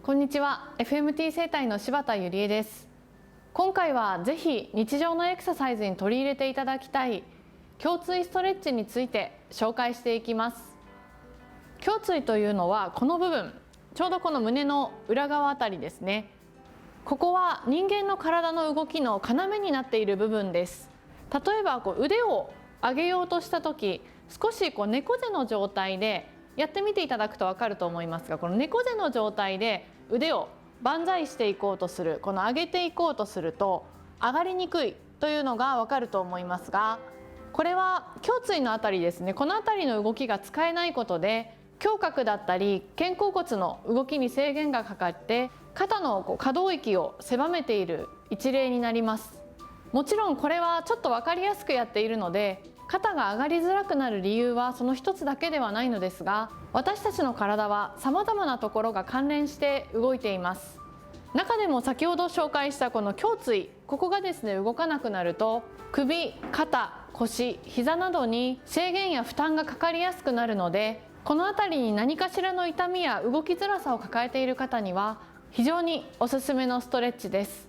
こんにちは。 FMT 整体の柴田ゆりえです。今回はぜひ日常のエクササイズに取り入れていただきたい胸椎ストレッチについて紹介していきます。胸椎というのはこの部分、ちょうどこの胸の裏側あたりですね。ここは人間の体の動きの要になっている部分です。例えば腕を上げようとした時、少し猫背の状態でやってみていただくと分かると思いますが、この猫背の状態で腕を万歳していこうとする、この上げていこうとすると上がりにくいというのが分かると思いますが、これは胸椎のあたりですね。このあたりの動きが使えないことで胸郭だったり肩甲骨の動きに制限がかかって肩の可動域を狭めている一例になります。もちろんこれはちょっと分かりやすくやっているので、肩が上がりづらくなる理由はその一つだけではないのですが、私たちの体はさまざまなところが関連して動いています。中でも先ほど紹介したこの胸椎、ここがですね動かなくなると首、肩、腰、膝などに制限や負担がかかりやすくなるので、この辺りに何かしらの痛みや動きづらさを抱えている方には非常におすすめのストレッチです。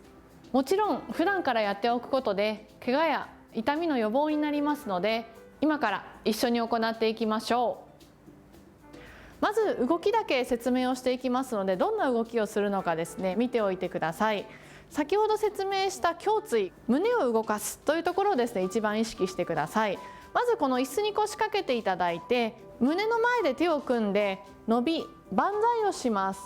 もちろん普段からやっておくことで怪我や痛みの予防になりますので、今から一緒に行っていきましょう。まず動きだけ説明をしていきますので、どんな動きをするのかですね見ておいてください。先ほど説明した胸椎、胸を動かすというところをですね一番意識してください。まずこの椅子に腰掛けていただいて、胸の前で手を組んで伸び万歳をします。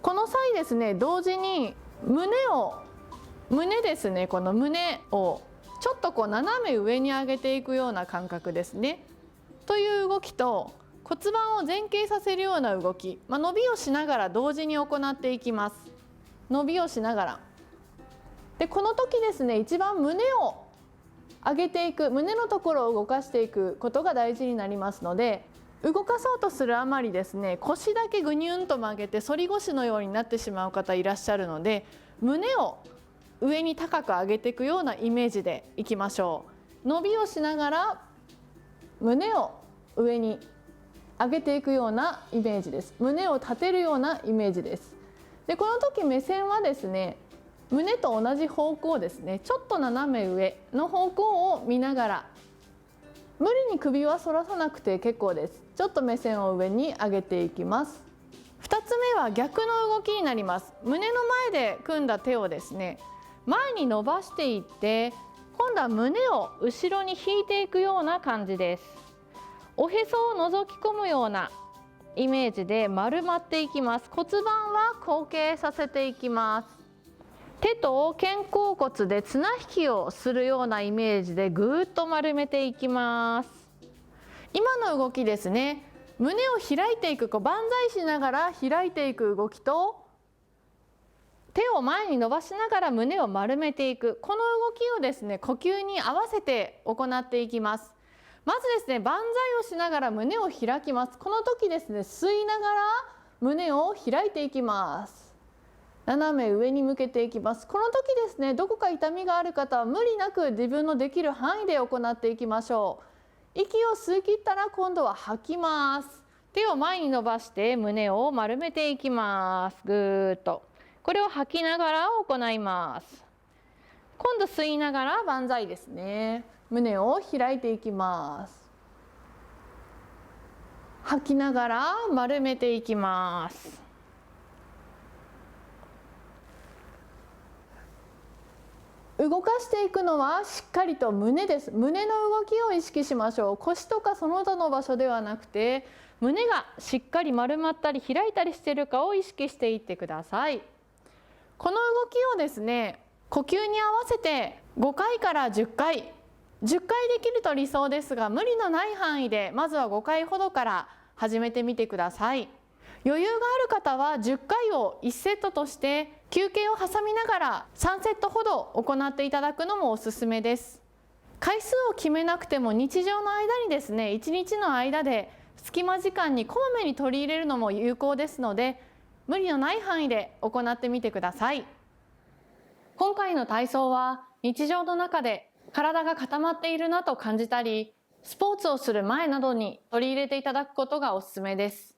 この際ですね、同時に胸ですね、この胸をちょっと斜め上に上げていくような感覚ですね。という動きと骨盤を前傾させるような動き、伸びをしながら同時に行っていきます。伸びをしながら。で、この時ですね、一番胸を上げていく、胸のところを動かしていくことが大事になりますので、動かそうとするあまりですね、腰だけぐにゅんと曲げて反り腰のようになってしまう方いらっしゃるので、胸を上に高く上げていくようなイメージでいきましょう。伸びをしながら胸を上に上げていくようなイメージです。胸を立てるようなイメージです。で、この時目線はですね、胸と同じ方向ですね、ちょっと斜め上の方向を見ながら、無理に首は反らさなくて結構です。ちょっと目線を上に上げていきます。2つ目は逆の動きになります。胸の前で組んだ手をですね前に伸ばしていって、今度は胸を後ろに引いていくような感じです。おへそを覗き込むようなイメージで丸まっていきます。骨盤は後傾させていきます。手と肩甲骨で綱引きをするようなイメージでぐーっと丸めていきます。今の動きですね、胸を開いていく、万歳しながら開いていく動きと、手を前に伸ばしながら胸を丸めていく、この動きをですね呼吸に合わせて行っていきます。まずですね、万歳をしながら胸を開きます。この時ですね、吸いながら胸を開いていきます。斜め上に向けていきます。この時ですね、どこか痛みがある方は無理なく自分のできる範囲で行っていきましょう。息を吸い切ったら今度は吐きます。手を前に伸ばして胸を丸めていきます。ぐーっと。これを吐きながら行います。今度吸いながら万歳ですね。胸を開いていきます。吐きながら丸めていきます。動かしていくのはしっかりと胸です。胸の動きを意識しましょう。腰とかその他の場所ではなくて、胸がしっかり丸まったり開いたりしているかを意識していってください。この動きをですね、呼吸に合わせて5回から10回できると理想ですが、無理のない範囲でまずは5回ほどから始めてみてください。余裕がある方は10回を1セットとして休憩を挟みながら3セットほど行っていただくのもおすすめです。回数を決めなくても日常の間にですね、1日の間で隙間時間にこまめに取り入れるのも有効ですので、無理のない範囲で行ってみてください。今回の体操は日常の中で体が固まっているなと感じたり、スポーツをする前などに取り入れていただくことがおすすめです。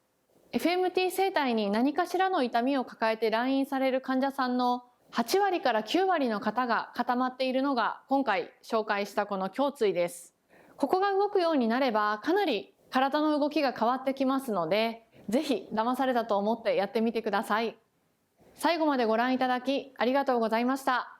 FMT 整体に何かしらの痛みを抱えて来院される患者さんの8割から9割の方が固まっているのが今回紹介したこの胸椎です。ここが動くようになればかなり体の動きが変わってきますので、ぜひ騙されたと思ってやってみてください。最後までご覧いただきありがとうございました。